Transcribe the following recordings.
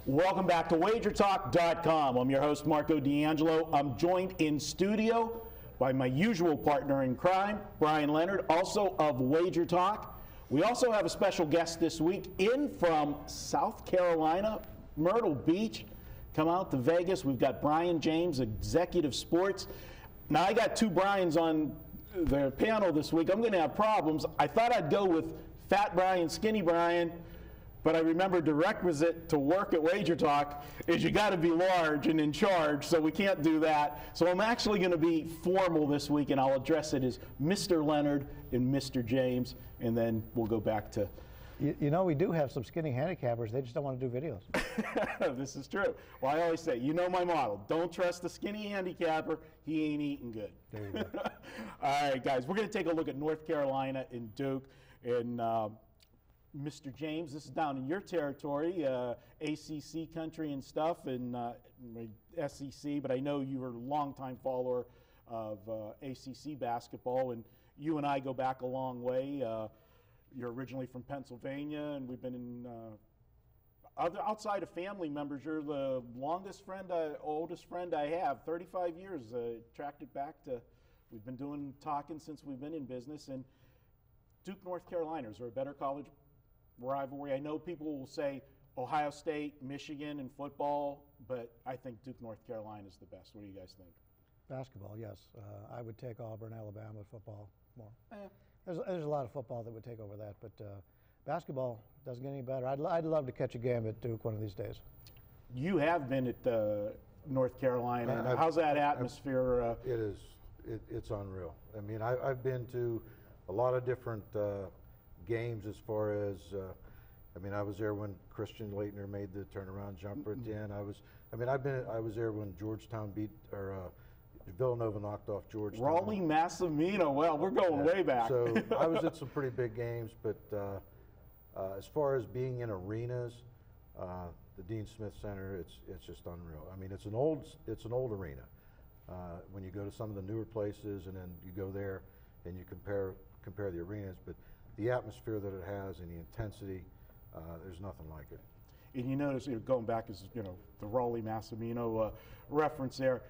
Welcome back to WagerTalk.com. I'm your host, Marco D'Angelo. I'm joined in studio by my usual partner in crime, Bryan Leonard, also of Wager Talk. We also have a special guest this week in from South Carolina, Myrtle Beach. Come out to Vegas. We've got Brian James, Executive Sports. Now, I got two Bryans on the panel this week. I'm going to have problems. I thought I'd go with Fat Brian, Skinny Brian, but I remember the requisite to work at Wager Talk is you got to be large and in charge, so we can't do that. So I'm actually going to be formal this week, and I'll address it as Mr. Leonard and Mr. James, and then we'll go back to... You know, we do have some skinny handicappers. They just don't want to do videos. This is true. Well, I always say, you know my model. Don't trust the skinny handicapper. He ain't eating good. There you go. All right, guys, we're going to take a look at North Carolina and Duke. And Mr. James, this is down in your territory, ACC country and stuff, and SEC, but I know you were a longtime follower of ACC basketball, and you and I go back a long way. You're originally from Pennsylvania, and we've been in, outside of family members, you're the longest friend, oldest friend I have, 35 years, tracked it back to, we've been talking since we've been in business, and Duke, North Carolina, is there a better college rivalry? I know people will say Ohio State, Michigan in football, but I think Duke, North Carolina is the best. What do you guys think? Basketball, yes. I would take Auburn, Alabama, football more. There's a lot of football that would take over that, but basketball doesn't get any better. I'd love to catch a game at Duke one of these days. You have been at North Carolina. How's that atmosphere? It's unreal. I mean, I've been to a lot of different games as far as, I mean, I was there when Christian Laettner made the turnaround jumper at the end. I was there when Georgetown beat, or Villanova knocked off Georgetown. Raleigh Massimino. Well, we're going way back. So I was at some pretty big games, but as far as being in arenas, the Dean Smith Center, it's just unreal. I mean, it's an old arena. When you go to some of the newer places, and then you go there and you compare the arenas, but the atmosphere that it has and the intensity, there's nothing like it. And you notice, going back, as you know, the Raleigh Massimino reference there.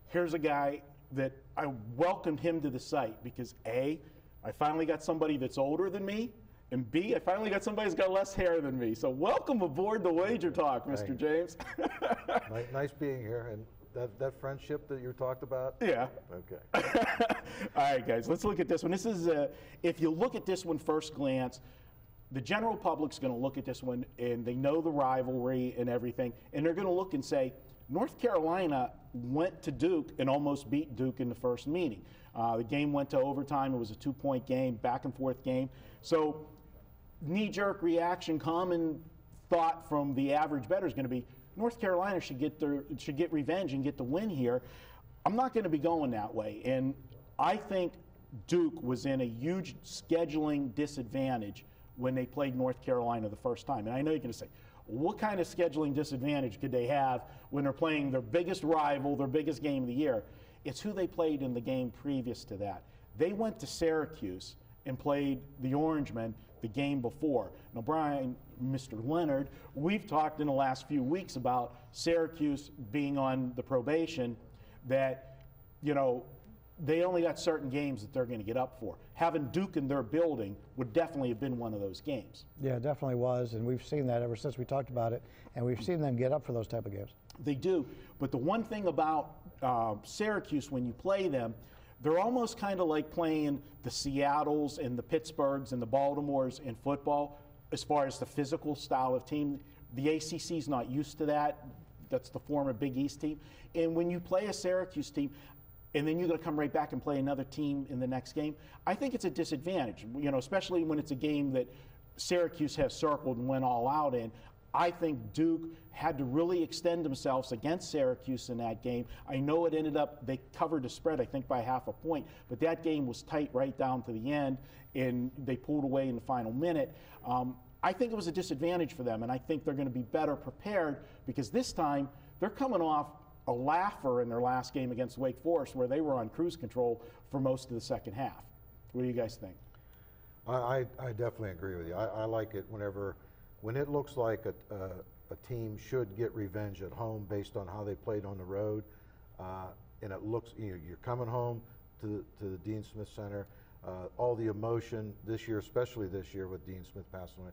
Here's a guy that I welcomed him to the site because A, I finally got somebody that's older than me, and B, I finally got somebody that's got less hair than me. So welcome aboard the Wager Talk, Mr. James. Nice being here. And that friendship that you talked about? Yeah. Okay. All right, guys, let's look at this one. This is, if you look at this one first glance, the general public's going to look at this one, and they know the rivalry and everything, and they're going to look and say, North Carolina went to Duke and almost beat Duke in the first meeting. The game went to overtime. It was a 2-point game, back and forth game. So knee-jerk reaction, common thought from the average bettor is going to be, North Carolina should get revenge and get the win here. I'm not going to be going that way. And I think Duke was in a huge scheduling disadvantage when they played North Carolina the first time. And I know you're going to say, what kind of scheduling disadvantage could they have when they're playing their biggest rival, their biggest game of the year? It's who they played in the game previous to that. They went to Syracuse and played the Orangemen the game before. Now, Brian, Mr. Leonard, we've talked in the last few weeks about Syracuse being on the probation that, you know, they only got certain games that they're going to get up for. Having Duke in their building would definitely have been one of those games. Yeah, it definitely was, and we've seen that ever since we talked about it, and we've seen them get up for those type of games. They do, but the one thing about Syracuse, when you play them, they're almost kind of like playing the Seattles and the Pittsburghs and the Baltimores in football as far as the physical style of team. The ACC's not used to that. That's the former Big East team. And when you play a Syracuse team, and then you're going to come right back and play another team in the next game, I think it's a disadvantage, you know, especially when it's a game that Syracuse has circled and went all out in. I think Duke had to really extend themselves against Syracuse in that game. I know it ended up, they covered the spread, I think, by half a point, but that game was tight right down to the end, and they pulled away in the final minute. I think it was a disadvantage for them, and I think they're going to be better prepared because this time they're coming off a laugher in their last game against Wake Forest where they were on cruise control for most of the second half. What do you guys think? I definitely agree with you. I like it when it looks like a a team should get revenge at home based on how they played on the road. And it looks, you're coming home to the Dean Smith Center, all the emotion this year, especially this year with Dean Smith passing away.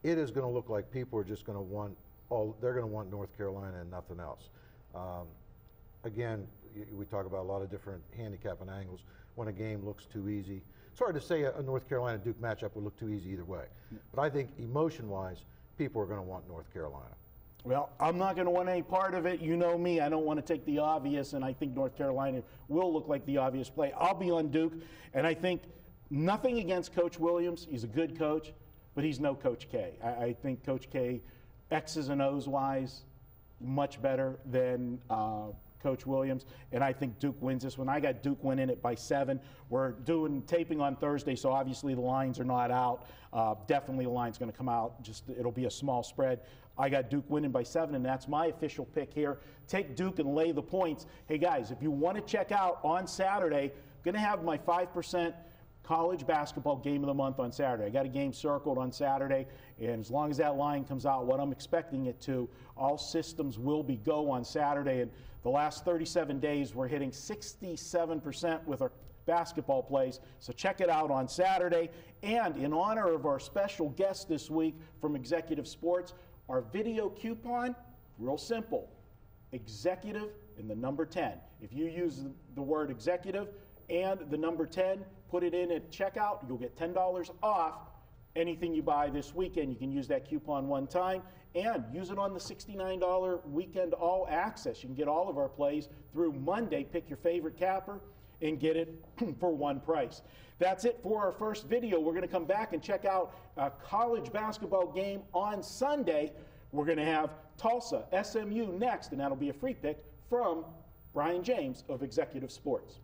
It is going to look like people are just going to want they're going to want North Carolina and nothing else. Again, we talk about a lot of different handicap and angles. When a game looks too easy, it's hard to say a North Carolina Duke matchup would look too easy either way. But I think emotion-wise, people are going to want North Carolina. Well, I'm not going to want any part of it. You know me. I don't want to take the obvious, and I think North Carolina will look like the obvious play. I'll be on Duke, and I think nothing against Coach Williams. He's a good coach, but he's no Coach K. I think Coach K, X's and O's wise, much better than Coach Williams, and I think Duke wins this one. I got Duke winning it by 7. We're doing taping on Thursday, so obviously the lines are not out. Definitely the line's going to come out. Just it'll be a small spread. I got Duke winning by 7, and that's my official pick here. Take Duke and lay the points. Hey guys, if you want to check out on Saturday, I'm going to have my 5% college basketball game of the month on Saturday. I got a game circled on Saturday, and as long as that line comes out what I'm expecting it to, all systems will be go on Saturday. And the last 37 days, we're hitting 67% with our basketball plays. So check it out on Saturday. And in honor of our special guest this week from Executive Sports, our video coupon, real simple, executive and the number 10. If you use the word executive and the number 10, put it in at checkout, you'll get $10 off anything you buy this weekend. You can use that coupon one time and use it on the $69 weekend all access. You can get all of our plays through Monday. Pick your favorite capper and get it for one price. That's it for our first video. We're going to come back and check out a college basketball game on Sunday. We're going to have Tulsa SMU next, and that'll be a free pick from Brian James of Executive Sports.